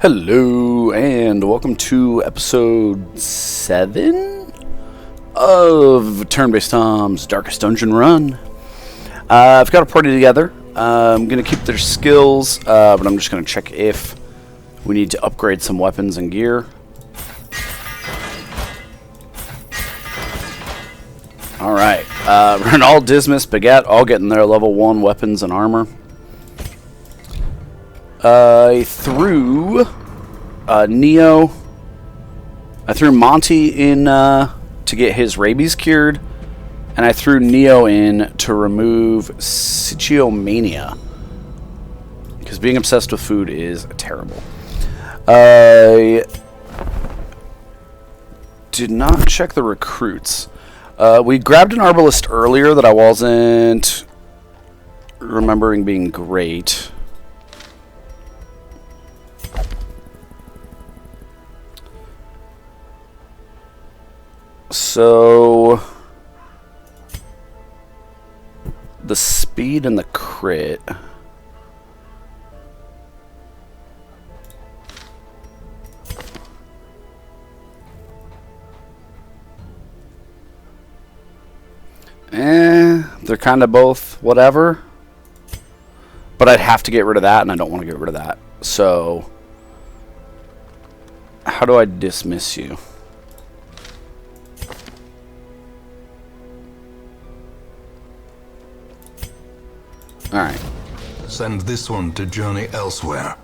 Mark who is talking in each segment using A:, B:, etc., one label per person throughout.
A: Hello, and welcome to episode 7 of Turn-Based Tom's Darkest Dungeon Run. I've got a party together. I'm going to keep their skills, but I'm just going to check if we need to upgrade some weapons and gear. Alright, Renal, Dismas, Baguette, all getting their level 1 weapons and armor. I threw Neo. I threw Monty in to get his rabies cured, and I threw Neo in to remove Psychomania, because being obsessed with food is terrible. I did not check the recruits. We grabbed an arbalist earlier that I wasn't remembering being great. So the speed and the crit. They're kind of both whatever. But I'd have to get rid of that, and I don't want to get rid of that. So how do I dismiss you? Alright.
B: Send this one to journey elsewhere,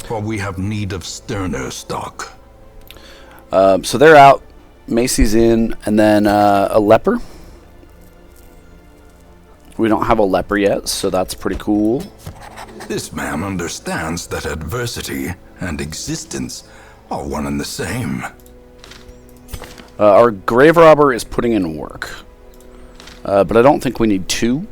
B: for we have need of sterner stock.
A: So they're out. Macy's in, and then a leper. We don't have a leper yet, so that's pretty cool.
B: This man understands that adversity and existence are one and the same.
A: Our grave robber is putting in work, but I don't think we need 2.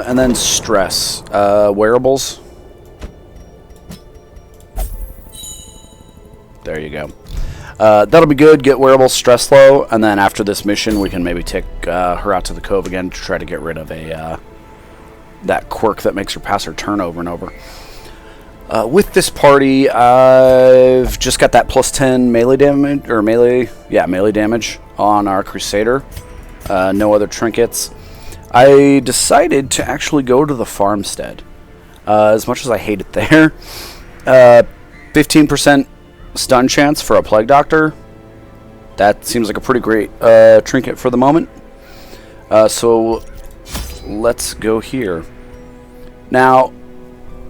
A: And then stress. Wearables. There you go. That'll be good. Get wearables, stress low, and then after this mission, we can maybe take her out to the Cove again to try to get rid of that quirk that makes her pass her turn over and over. With this party, I've just got that plus 10 melee damage, or melee damage on our Crusader. No other trinkets. I decided to actually go to the Farmstead. As much as I hate it there. 15% stun chance for a Plague Doctor. That seems like a pretty great trinket for the moment. So let's go here. Now,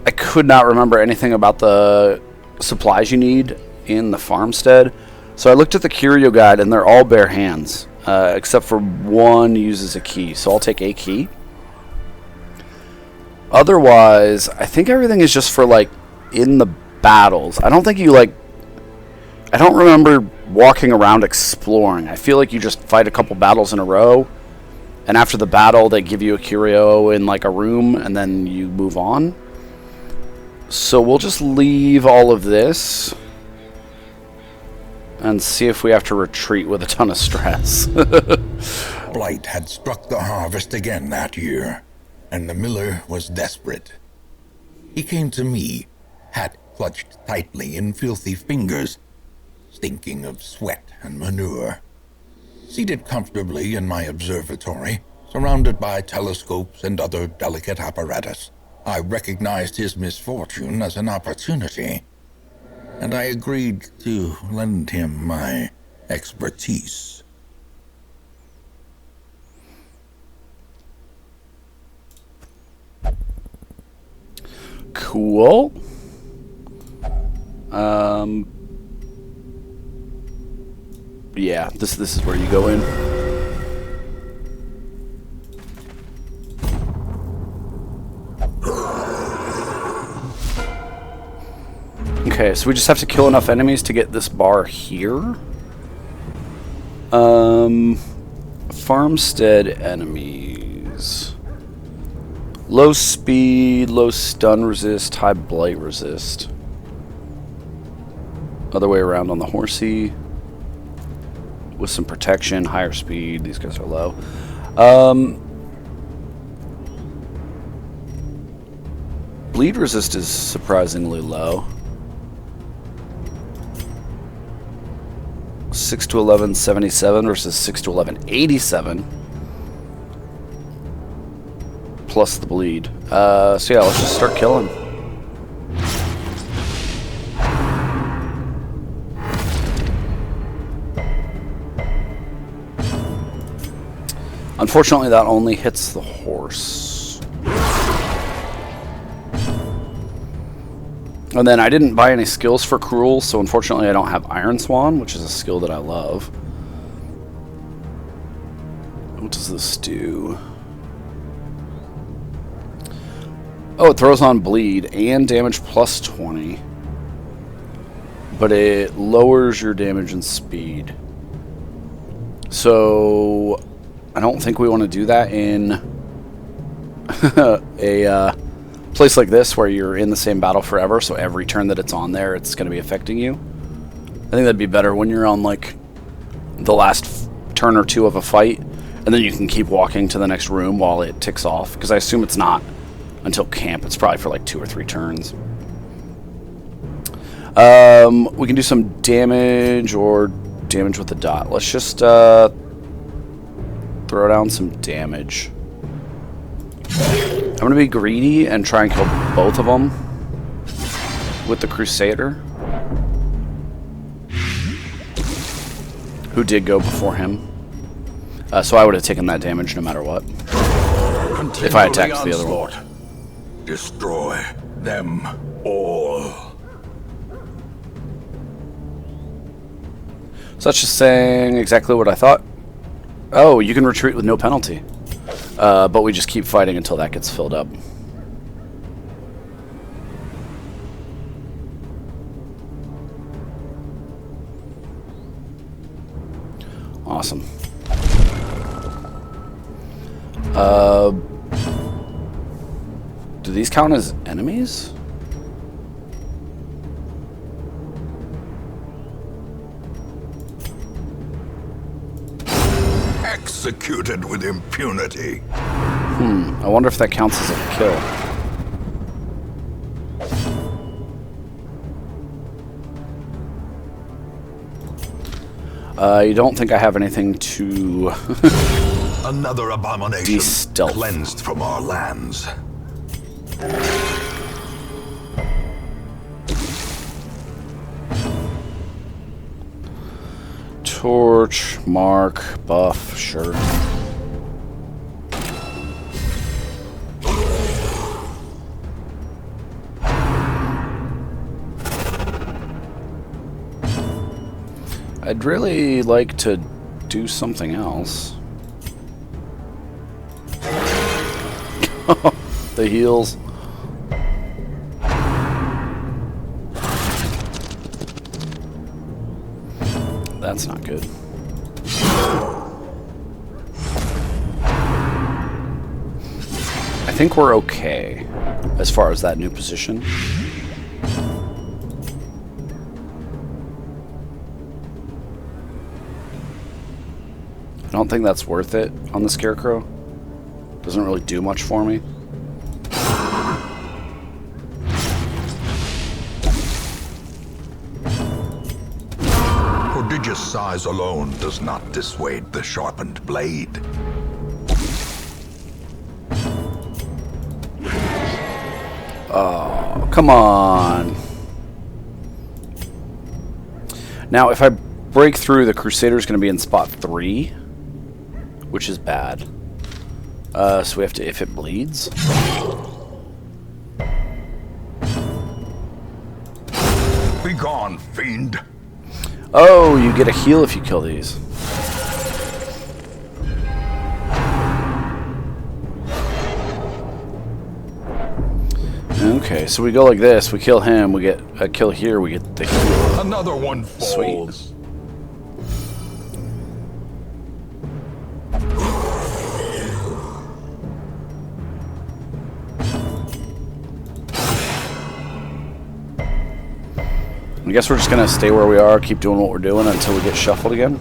A: I could not remember anything about the supplies you need in the Farmstead. So I looked at the curio guide, and they're all bare hands. Except for one uses a key, so I'll take a key. Otherwise, I think everything is just for, like, in the battles. I don't think you, like... I don't remember walking around exploring. I feel like you just fight a couple battles in a row, and after the battle, they give you a curio in, like, a room, and then you move on. So we'll just leave all of this and see if we have to retreat with a ton of stress.
C: Blight had struck the harvest again that year, and the miller was desperate. He came to me, hat clutched tightly in filthy fingers, stinking of sweat and manure. Seated comfortably in my observatory, surrounded by telescopes and other delicate apparatus, I recognized his misfortune as an opportunity, and I agreed to lend him my expertise.
A: Cool. Yeah, this is where you go in. Okay, so we just have to kill enough enemies to get this bar here. Farmstead enemies. Low speed, low stun resist, high blight resist. Other way around on the horsey. With some protection, higher speed. These guys are low. bleed resist is surprisingly low. 6 to 11, 77 versus 6 to 11, 87. Plus the bleed. So yeah, let's just start killing. Unfortunately, that only hits the horse. And then I didn't buy any skills for Cruel, so unfortunately I don't have Iron Swan, which is a skill that I love. What does this do? Oh, it throws on bleed and damage plus 20. But it lowers your damage and speed. So I don't think we want to do that in a place like this where you're in the same battle forever, so every turn that it's on there, it's going to be affecting you. I think that'd be better when you're on like the last turn or two of a fight, and then you can keep walking to the next room while it ticks off, because I assume it's not until camp. It's probably for like 2 or 3 turns. We can do some damage or damage with the dot. Let's just throw down some damage. I'm going to be greedy and try and kill both of them with the Crusader, who did go before him. So I would have taken that damage no matter what. If I attacked the other one.
B: Destroy them all.
A: So that's just saying exactly what I thought. Oh, you can retreat with no penalty. But we just keep fighting until that gets filled up. Awesome. Do these count as enemies?
B: Executed with impunity.
A: I wonder if that counts as a kill. You don't think I have anything to
B: Another abomination
A: de-stealth.
B: cleansed from our lands.
A: Torch, mark, buff, sure. I'd really like to do something else. The heals. That's not good. I think we're okay as far as that new position. I don't think that's worth it on the Scarecrow. Doesn't really do much for me.
B: Prodigious size alone does not dissuade the sharpened blade.
A: Oh, come on. Now, if I break through, the Crusader's going to be in spot 3, which is bad. So we have to, if it bleeds.
B: Be gone, fiend.
A: Oh, you get a heal if you kill these. Okay, so we go like this. We kill him. We get a kill here. We get the heal.
B: Another one falls.
A: Sweet. I guess we're just going to stay where we are, keep doing what we're doing until we get shuffled again.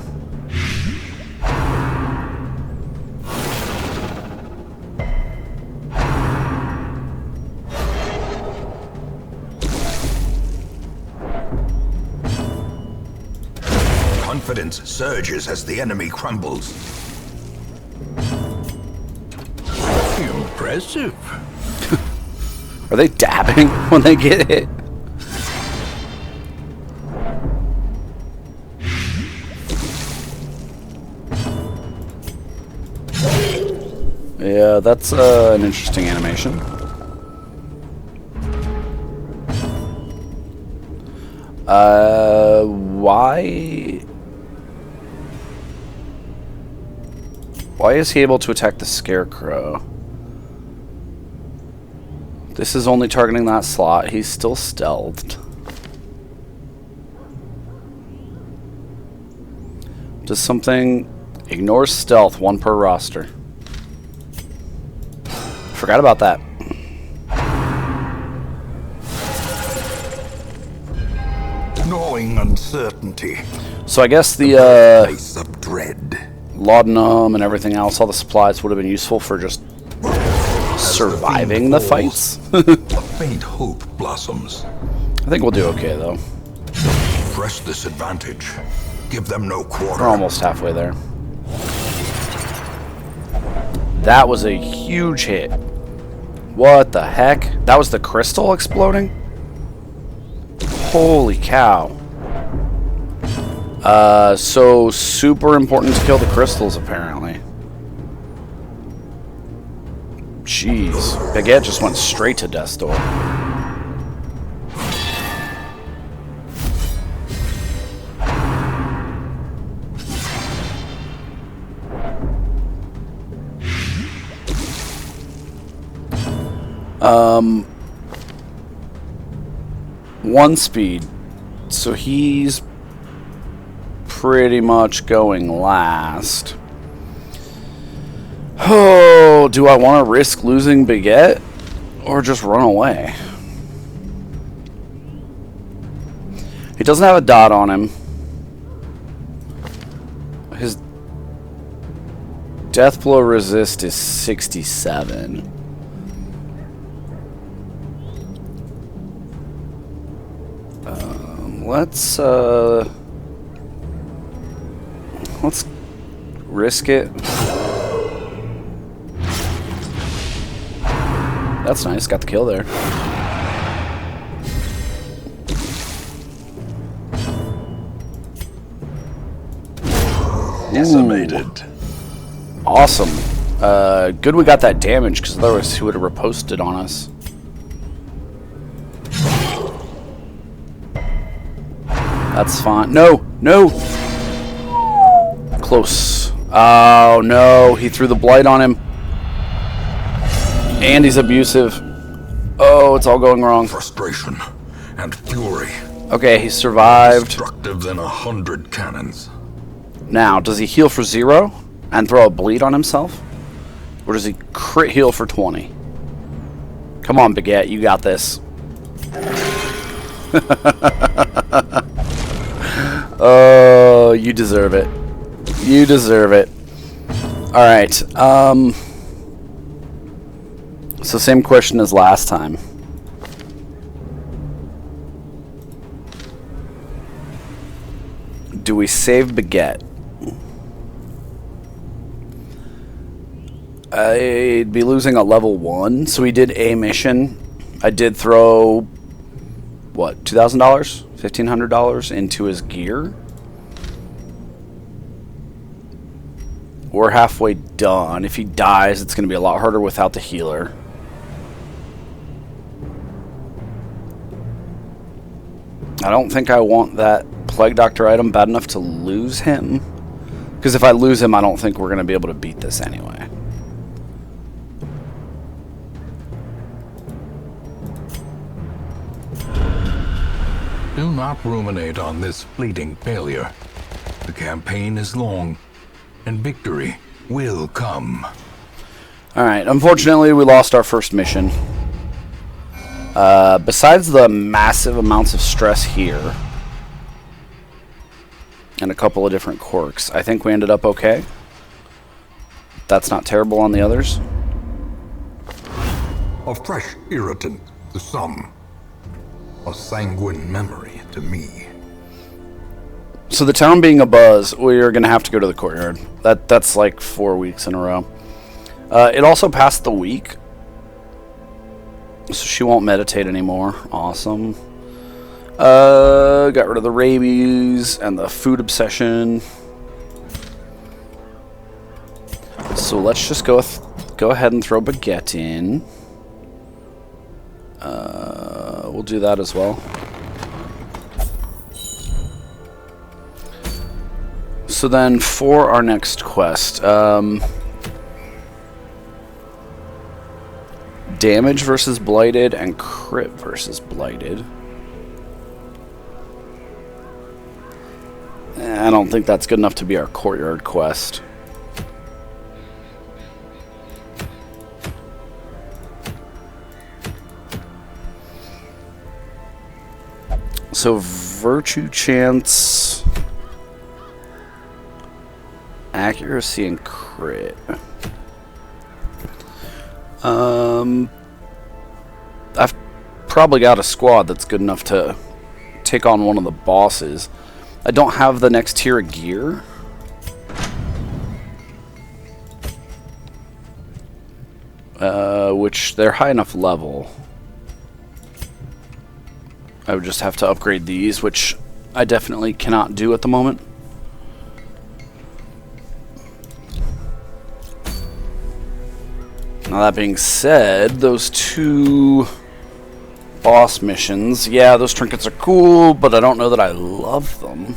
B: confidence surges as the enemy crumbles. Impressive.
A: Are they dabbing when they get hit? Yeah, that's an interesting animation. Why is he able to attack the Scarecrow? This is only targeting that slot. He's still stealthed. Does something... Ignores stealth, 1 per roster. Forgot about that.
B: Gnawing uncertainty.
A: So I guess the
B: Place of dread.
A: laudanum and everything else, all the supplies would have been useful for just surviving the fights.
B: A faint hope blossoms.
A: I think we'll do okay though.
B: Press this advantage. Give them no quarter.
A: We're almost halfway there. That was a huge hit. What the heck? That was the crystal exploding? Holy cow. So super important to kill the crystals apparently. Jeez. Baguette just went straight to Death's Door. One speed. So he's pretty much going last. Oh, do I want to risk losing Baguette or just run away? He doesn't have a dot on him. His death blow resist is 67. Let's risk it. That's nice, got the kill there.
B: Decimated.
A: Awesome. Good we got that damage, because otherwise he would have riposted on us. That's fine. No! No! Close. Oh, no. He threw the blight on him. And he's abusive. Oh, it's all going wrong.
B: Frustration and fury.
A: Okay, he survived.
B: Destructive than 100 cannons.
A: Now, does he heal for 0 and throw a bleed on himself? Or does he crit heal for 20? Come on, Baguette, you got this. Oh, you deserve it. You deserve it. Alright, so same question as last time. Do we save Baguette? I'd be losing a level 1, so we did a mission. I did throw, what, $2,000? $1,500 into his gear? We're halfway done. If he dies, it's going to be a lot harder without the healer. I don't think I want that Plague Doctor item bad enough to lose him. Because if I lose him, I don't think we're going to be able to beat this anyway.
B: Do not ruminate on this fleeting failure. The campaign is long, and victory will come.
A: Alright, unfortunately we lost our first mission. Besides the massive amounts of stress here, and a couple of different quirks, I think we ended up okay. That's not terrible on the others.
B: A fresh irritant to some. A sanguine memory to me.
A: So the town being abuzz, we're going to have to go to the courtyard. That's like 4 weeks in a row. It also passed the week. So she won't meditate anymore. Awesome. Got rid of the rabies and the food obsession. So let's just go ahead and throw baguette in. We'll do that as well. So then for our next quest, damage versus blighted and crit versus blighted. I don't think that's good enough to be our courtyard quest. So virtue chance, accuracy, and crit. I've probably got a squad that's good enough to take on one of the bosses. I don't have the next tier of gear. Which they're high enough level. I would just have to upgrade these, which I definitely cannot do at the moment. Now that being said, those 2 boss missions, yeah, those trinkets are cool, but I don't know that I love them.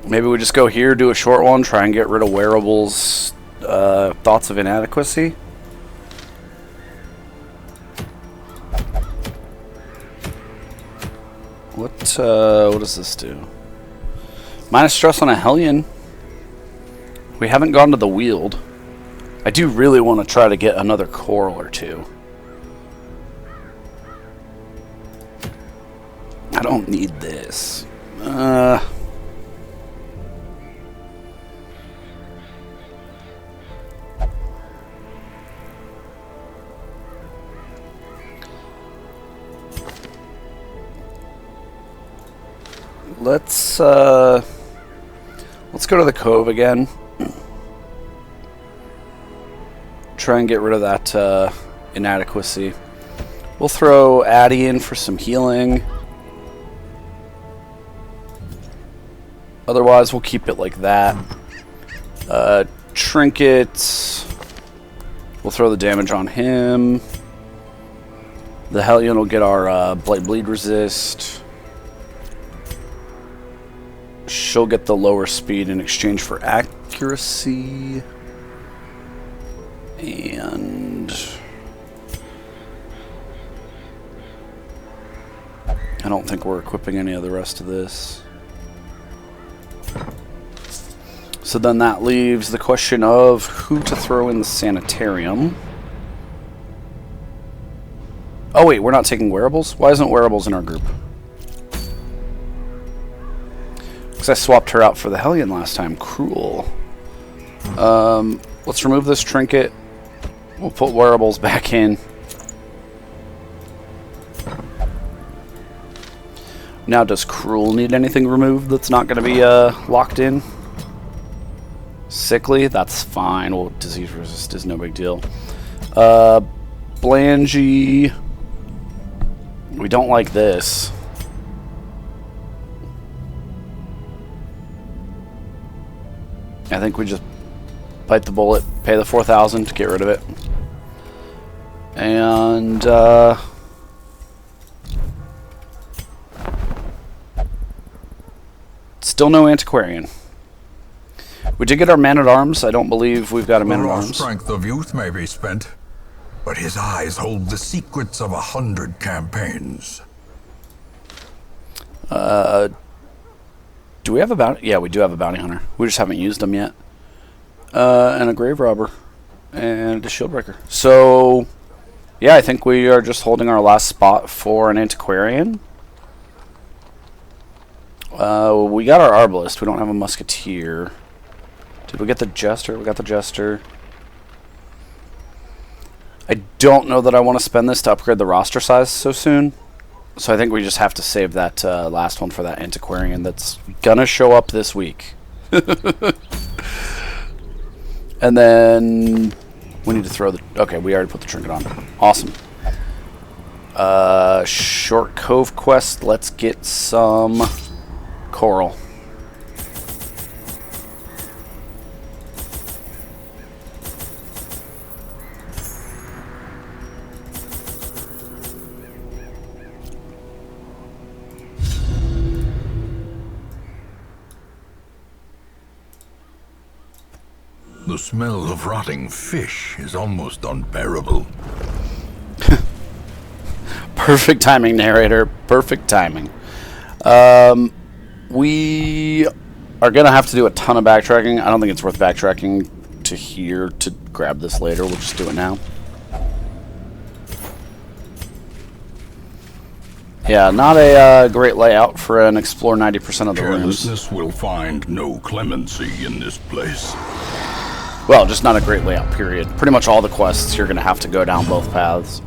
A: Maybe we just go here, do a short one, try and get rid of wearables' thoughts of inadequacy. What does this do? Minus stress on a Hellion. We haven't gone to the Weald. I do really want to try to get another coral or 2. I don't need this. Let's go to the Cove again. Try and get rid of that inadequacy. We'll throw Addie in for some healing. Otherwise, we'll keep it like that. Trinkets. We'll throw the damage on him. The Hellion will get our Blight Bleed resist. She'll get the lower speed in exchange for accuracy. And I don't think we're equipping any of the rest of this. So then that leaves the question of who to throw in the sanitarium. Oh wait, we're not taking wearables? Why isn't wearables in our group? Because I swapped her out for the Hellion last time. Cruel. Let's remove this trinket. We'll put wearables back in. Now, does Cruel need anything removed that's not going to be locked in? Sickly? That's fine. Well, disease resist is no big deal. Blangy. We don't like this. I think we just bite the bullet, pay the 4,000 to get rid of it. And still no antiquarian. We did get our man-at-arms. I don't believe we've got a man-at-arms.
B: The raw strength of youth may be spent, but his eyes hold the secrets of 100 campaigns.
A: Do we have a bounty? Yeah, we do have a bounty hunter. We just haven't used them yet. And a grave robber. And a shield breaker. So, yeah, I think we are just holding our last spot for an antiquarian. We got our arbalist. We don't have a musketeer. Did we get the jester? We got the jester. I don't know that I want to spend this to upgrade the roster size so soon. So I think we just have to save that last one for that antiquarian that's gonna show up this week. And then we need to throw the... Okay, we already put the trinket on. Awesome. Short Cove quest. Let's get some coral.
B: The smell of rotting fish is almost unbearable.
A: Perfect timing, narrator. Perfect timing. We are going to have to do a ton of backtracking. I don't think it's worth backtracking to here to grab this later. We'll just do it now. Yeah, not a great layout for an explore 90% of the rooms.
B: Carelessness will find no clemency in this place.
A: Well, just not a great layout, period. Pretty much all the quests, you're going to have to go down both paths.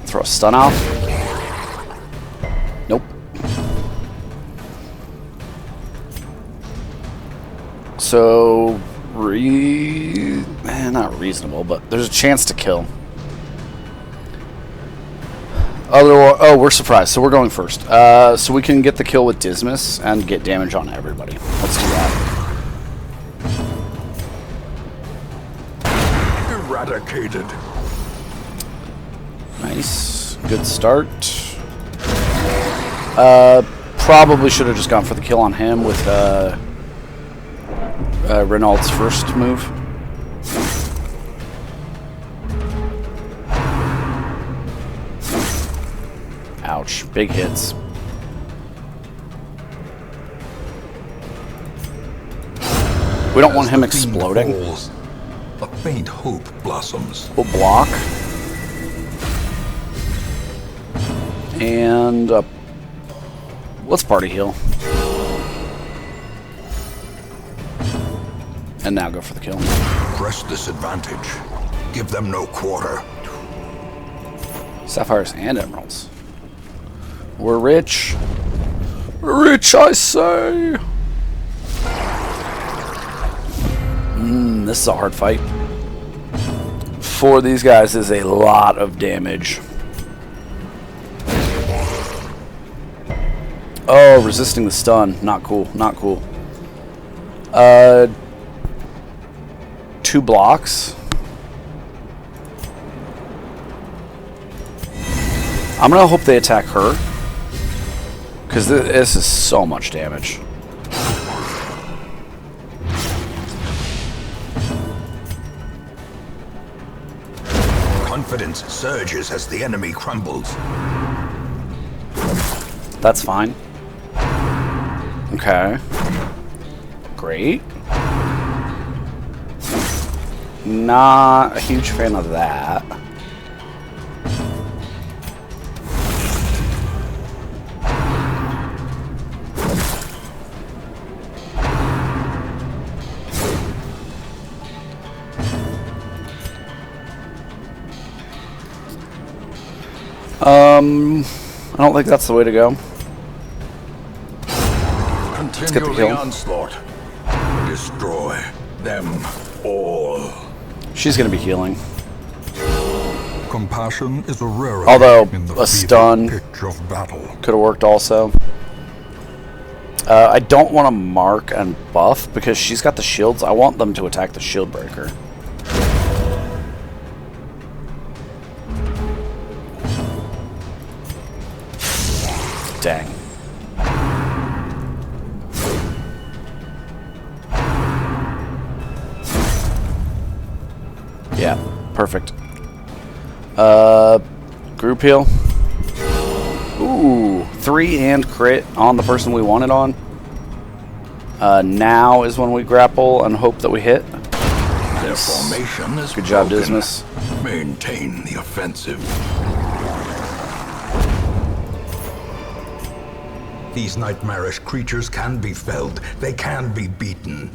A: Throw a stun out. Nope. So, not reasonable, but there's a chance to kill. Oh, we're surprised, so we're going first. So we can get the kill with Dismas and get damage on everybody. Let's do that.
B: Eradicated.
A: Nice. Good start. Probably should have just gone for the kill on him with Renault's first move. Ouch. Big hits. We don't want him exploding.
B: Falls, a faint hope blossoms.
A: We'll block. And let's party heal. And now go for the kill.
B: Press this advantage. Give them no quarter.
A: Sapphires and emeralds. We're rich. Rich, I say. This is a hard fight. For these guys is a lot of damage. Oh, resisting the stun. Not cool. Not cool. 2 blocks. I'm gonna hope they attack her, because this is so much damage.
B: Confidence surges as the enemy crumbles.
A: That's fine. Okay. Great. Not a huge fan of that. I don't think that's the way to go. Let's get the kill.
B: Onslaught. Destroy them all.
A: She's gonna be healing.
D: Compassion is a rarity.
A: Although
D: in the
A: a stun
D: pitch of battle.
A: could have worked also. I don't want to mark and buff because she's got the shields. I want them to attack the shield breaker. Dang. Yeah, perfect. Group heal. Ooh, 3 and crit on the person we wanted on. Now is when we grapple and hope that we hit.
B: Their formation is
A: Good job,
B: broken.
A: Dismas.
B: Maintain the offensive. These nightmarish creatures can be felled. They can be beaten.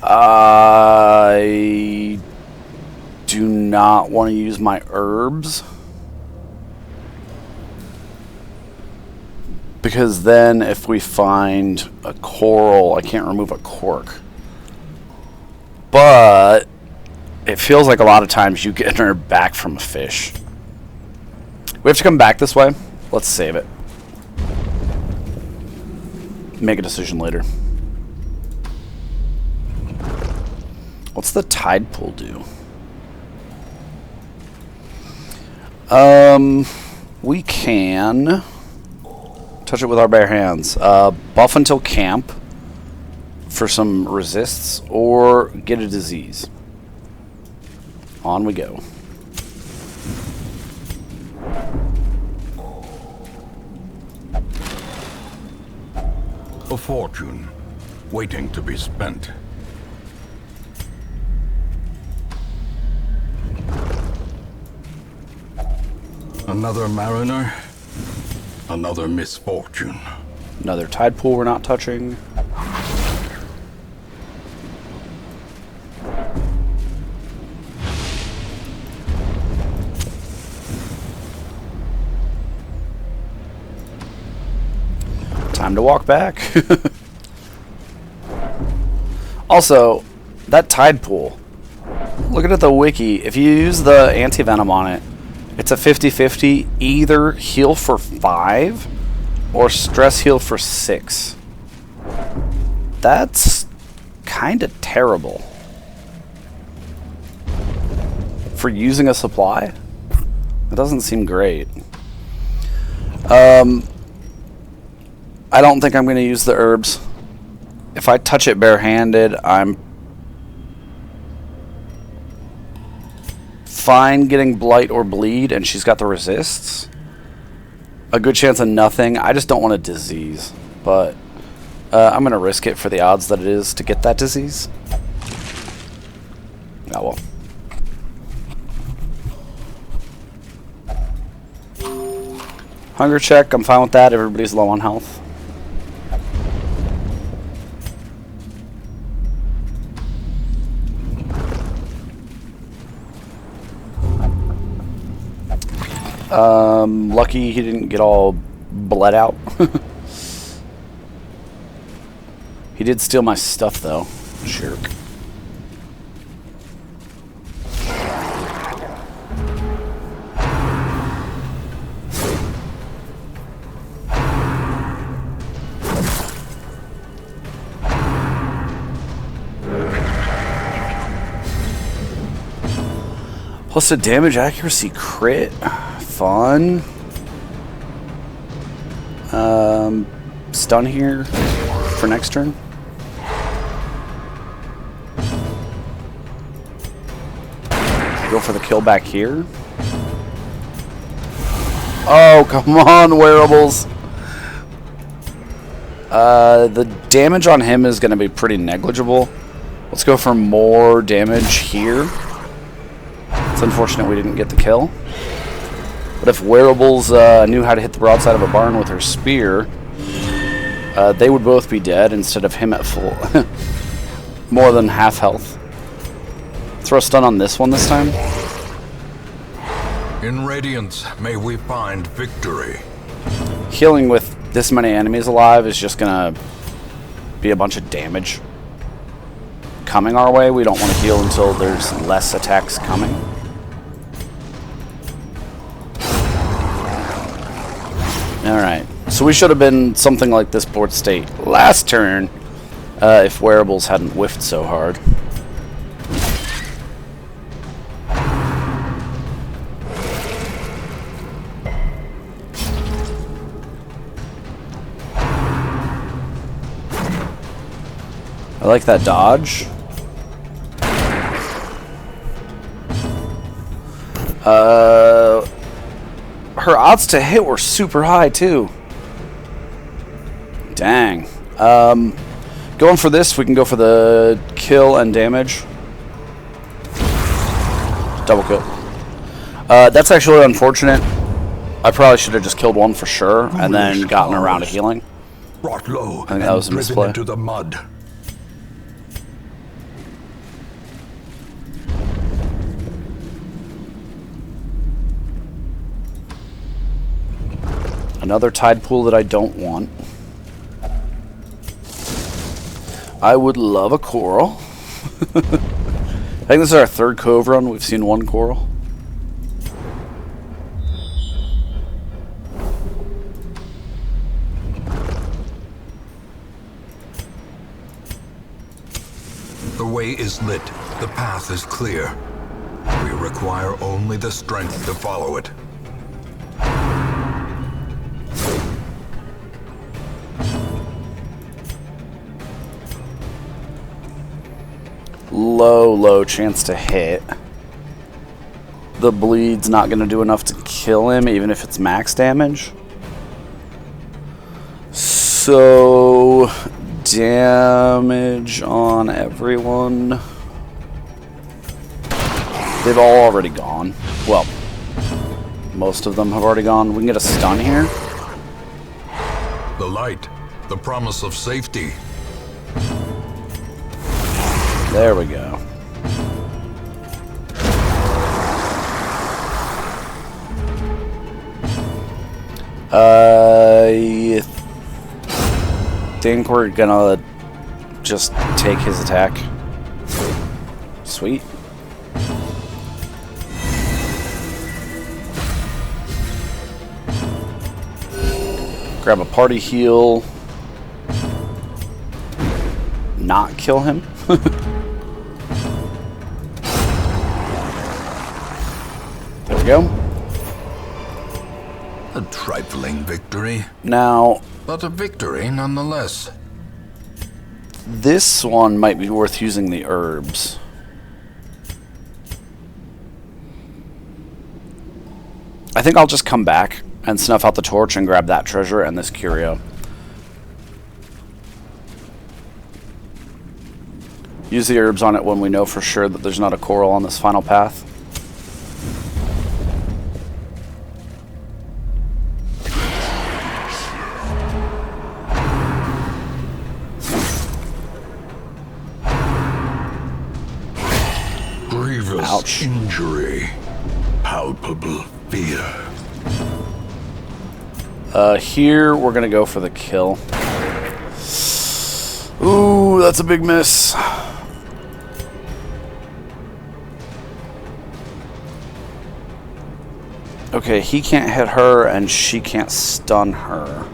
A: I not want to use my herbs. Because then if we find a coral, I can't remove a cork. But it feels like a lot of times you get an herb back from a fish. We have to come back this way. Let's save it. Make a decision later. What's the tide pool do? We can touch it with our bare hands. Buff until camp for some resists, or get a disease. On we go.
B: A fortune waiting to be spent. Another mariner, another misfortune.
A: Another tide pool we're not touching. Time to walk back. Also, that tide pool. Looking at the wiki, if you use the anti-venom on it, it's a 50-50, either heal for 5 or stress heal for 6. That's kind of terrible. For using a supply? It doesn't seem great. I don't think I'm going to use the herbs. If I touch it barehanded, I'm fine getting blight or bleed, and she's got the resists. A good chance of nothing. I just don't want a disease, but I'm going to risk it for the odds that it is to get that disease. Oh well. Hunger check, I'm fine with that. Everybody's low on health. Lucky he didn't get all bled out. He did steal my stuff though. Jerk. Plus a damage accuracy crit. Fun. Stun here for next turn. Go for the kill back here. Oh, come on, wearables. The damage on him is going to be pretty negligible. Let's go for more damage here. It's unfortunate we didn't get the kill. But if wearables knew how to hit the broadside of a barn with her spear, they would both be dead instead of him at full. More than half health. Throw a stun on this one this time.
B: In Radiance, may we find victory.
A: Healing with this many enemies alive is just gonna be a bunch of damage coming our way. We don't want to heal until there's less attacks coming. Alright, so we should have been something like this board state last turn if wearables hadn't whiffed so hard. I like that dodge. Her odds to hit were super high too. Dang. Going for this, we can go for the kill and damage. Double kill. That's actually unfortunate. I probably should have just killed one for sure and then gotten around to healing.
B: Brought low
A: I think that was a misplay.
B: into the mud.
A: Another tide pool that I don't want. I would love a coral. I think this is our third cove run. We've seen one coral.
B: The way is lit. The path is clear. We require only the strength to follow it.
A: Low chance to hit. The bleed's not going to do enough to kill him, even if it's max damage. So, damage on everyone. They've all already gone. Well, most of them have already gone. We can get a stun here.
B: The light, the promise of safety.
A: There we go. I think we're gonna just take his attack. Sweet. Grab a party heal. Not kill him. There we go.
B: A trifling victory,
A: Now,
B: but a victory nonetheless.
A: this one might be worth using the herbs. I think I'll just come back and snuff out the torch and grab that treasure and this curio. Use the herbs on it when we know for sure that there's not a coral on this final path.
B: Grievous
A: Ouch.
B: injury. Palpable fear.
A: Here we're gonna go for the kill. Ooh, that's a big miss. Okay, he can't hit her and she can't stun her.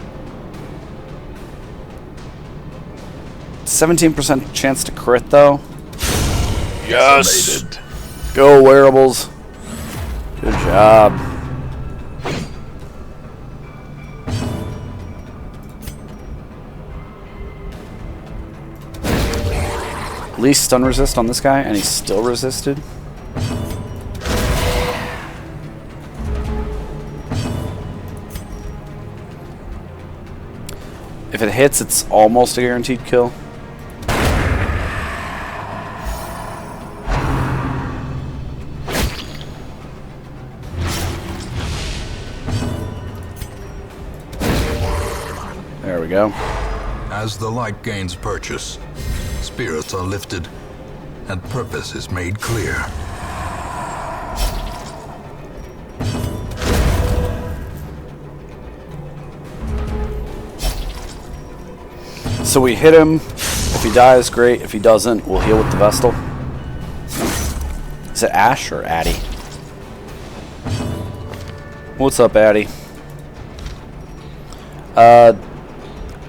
A: 17% chance to crit though. Yes!
B: Decimated.
A: Go, wearables. Good job. At least stun resist on this guy, and he's still resisted. If it hits, it's almost a guaranteed kill. There we go.
B: As the light gains purchase, spirits are lifted, and purpose is made clear.
A: So we hit him. If he dies, great. If he doesn't, we'll heal with the Vestal. Is it Ash or Addy? What's up, Addy?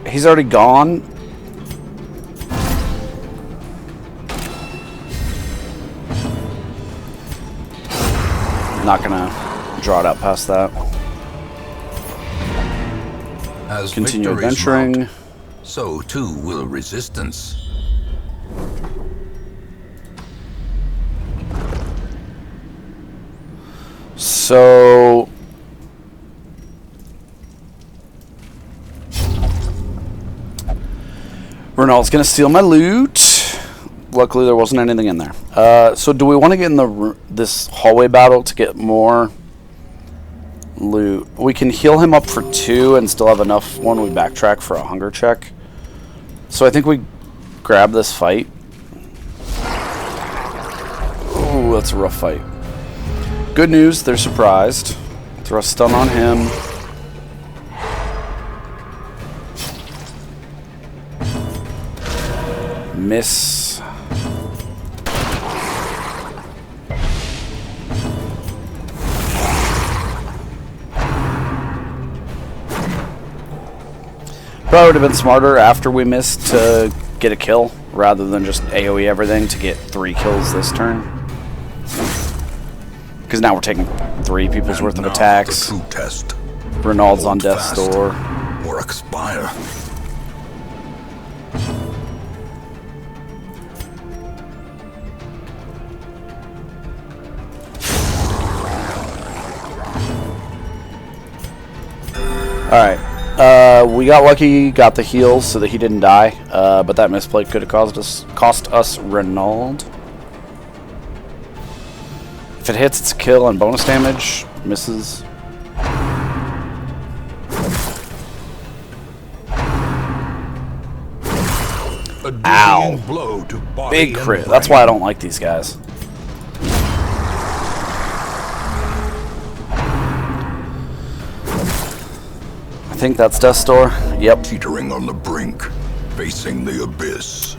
A: He's already gone. Not gonna draw it out past that.
B: As
A: Continue
B: victories
A: adventuring.
B: mount, so too will resistance.
A: So Renald's gonna steal my loot. Luckily, there wasn't anything in there. So do we want to get in this hallway battle to get more loot? We can heal him up for 2 and still have enough when we backtrack for a hunger check. So I think we grab this fight. Ooh, that's a rough fight. Good news, they're surprised. Throw a stun on him. Miss. Probably would have been smarter after we missed to get a kill rather than just AoE everything to get 3 kills this turn. Because now we're taking 3 people's worth of attacks.
D: The true test.
A: Renault's on
D: Hold
A: death's
D: fast
A: door.
D: Or expire.
A: Alright. We got lucky, got the heals so that he didn't die. But that misplay could have cost us Renault. If it hits, it's a kill and bonus damage. Misses. Ow.
D: Blow to body
A: Big
D: and
A: crit.
D: brain.
A: That's why I don't like these guys. I think that's Death's Door. Yep.
D: Teetering on the brink, facing the abyss.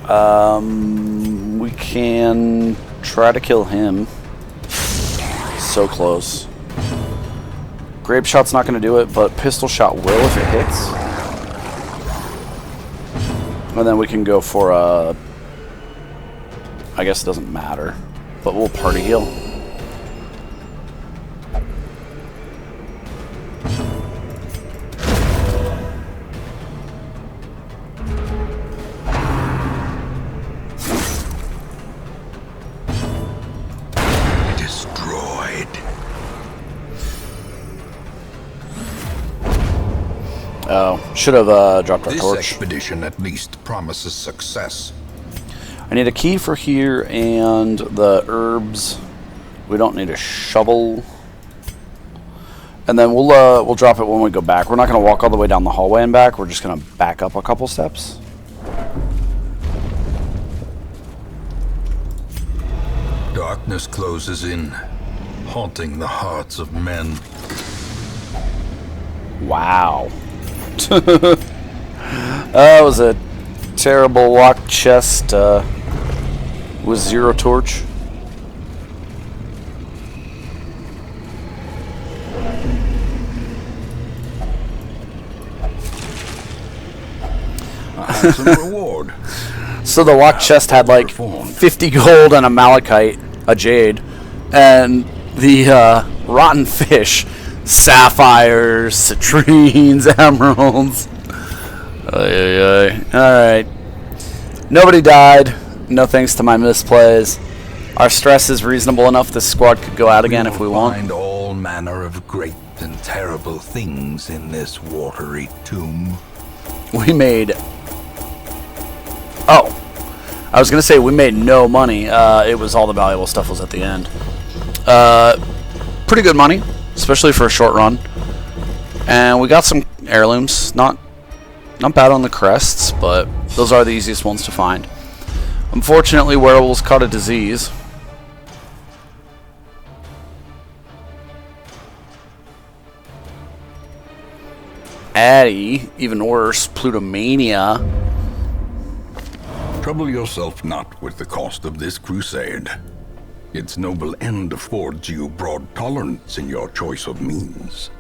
A: We can try to kill him. So close. Grape Shot's not going to do it, but Pistol Shot will if it hits. And then we can go for a... I guess it doesn't matter. But we'll party heal.
D: Destroyed.
A: Oh, should have dropped our
D: This
A: torch.
D: expedition at least promises success.
A: I need a key for here and the herbs. We don't need a shovel. And then we'll drop it when we go back. We're not going to walk all the way down the hallway and back. We're just going to back up a couple steps.
D: Darkness closes in, haunting the hearts of men.
A: Wow. That was a terrible locked chest with 0 torch.
D: A handsome reward.
A: So the locked chest had like 50 gold and a malachite, a jade, and the rotten fish, sapphires, citrines, emeralds. Alright. Nobody died. No thanks to my misplays. Our stress is reasonable enough. This squad could go out again if we want.
D: Find all manner of great and terrible things in this watery tomb.
A: We made... Oh. I was going to say we made no money. It was all the valuable stuff was at the end. Pretty good money, especially for a short run. And we got some heirlooms. Not bad on the crests, but those are the easiest ones to find. Unfortunately, werewolves caught a disease. Addy, even worse, Plutomania.
D: Trouble yourself not with the cost of this crusade. Its noble end affords you broad tolerance in your choice of means.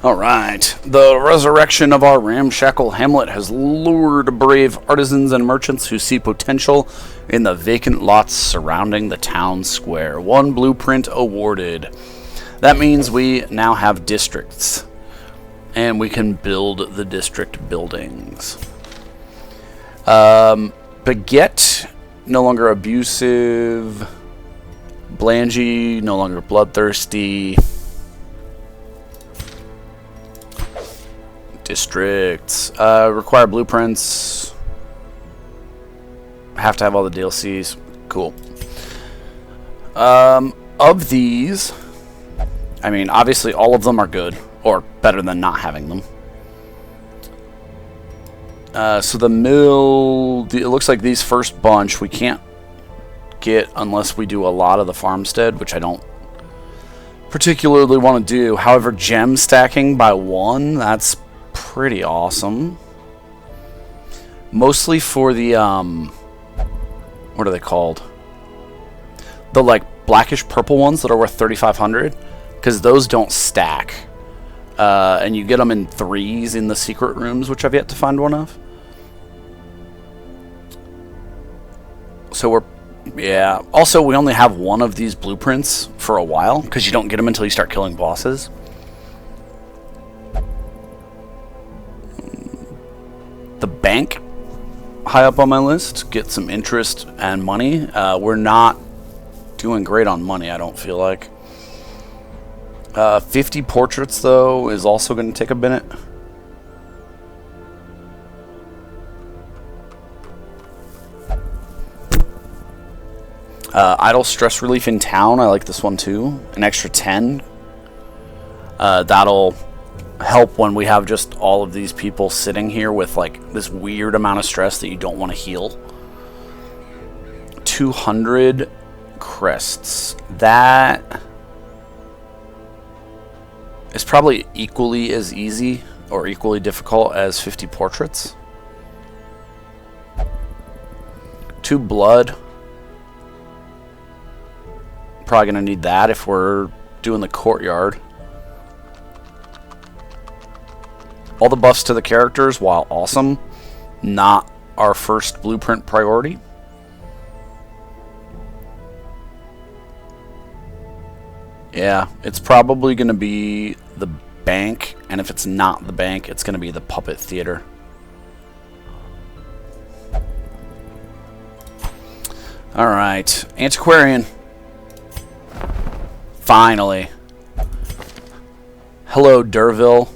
A: Alright, the resurrection of our ramshackle hamlet has lured brave artisans and merchants who see potential in the vacant lots surrounding the town square. 1 blueprint awarded. That means we now have districts, and we can build the district buildings. Baguette, no longer abusive. Blangy, no longer bloodthirsty. Districts. Require blueprints. Have to have all the DLCs. Cool. Of these, I mean, obviously all of them are good, or better than not having them. So the mill, it looks like these first bunch we can't get unless we do a lot of the farmstead, which I don't particularly want to do. However, gem stacking by 1, that's pretty awesome. Mostly for the, what are they called? The, like, blackish purple ones that are worth 3,500. Because those don't stack. And you get them in 3s in the secret rooms, which I've yet to find one of. So we're... Yeah. Also, we only have one of these blueprints for a while, because you don't get them until you start killing bosses. The bank, high up on my list, get some interest and money. We're not doing great on money, I don't feel like. 50 portraits, though, is also going to take a minute. Idle stress relief in town, I like this one too. An extra 10. That'll help when we have just all of these people sitting here with like this weird amount of stress that you don't want to heal. 200 crests. That is probably equally as easy or equally difficult as 50 portraits. 2 blood. Probably going to need that if we're doing the courtyard. All the buffs to the characters, while awesome, not our first blueprint priority. Yeah, it's probably going to be the bank, and if it's not the bank, it's going to be the puppet theater. Alright, Antiquarian. Finally. Hello, Derville.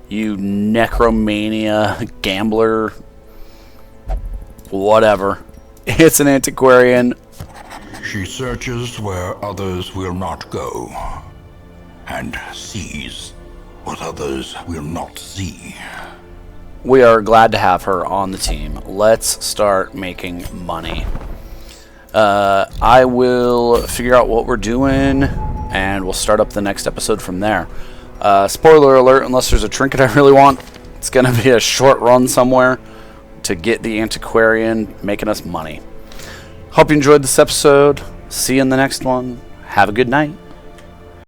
A: You necromania gambler. Whatever. It's an antiquarian.
D: She searches where others will not go, and sees what others will not see.
A: We are glad to have her on the team. Let's start making money. I will figure out what we're doing, and we'll start up the next episode from there. Spoiler alert, unless there's a trinket I really want, it's going to be a short run somewhere to get the antiquarian making us money. Hope you enjoyed this episode. See you in the next one. Have a good night.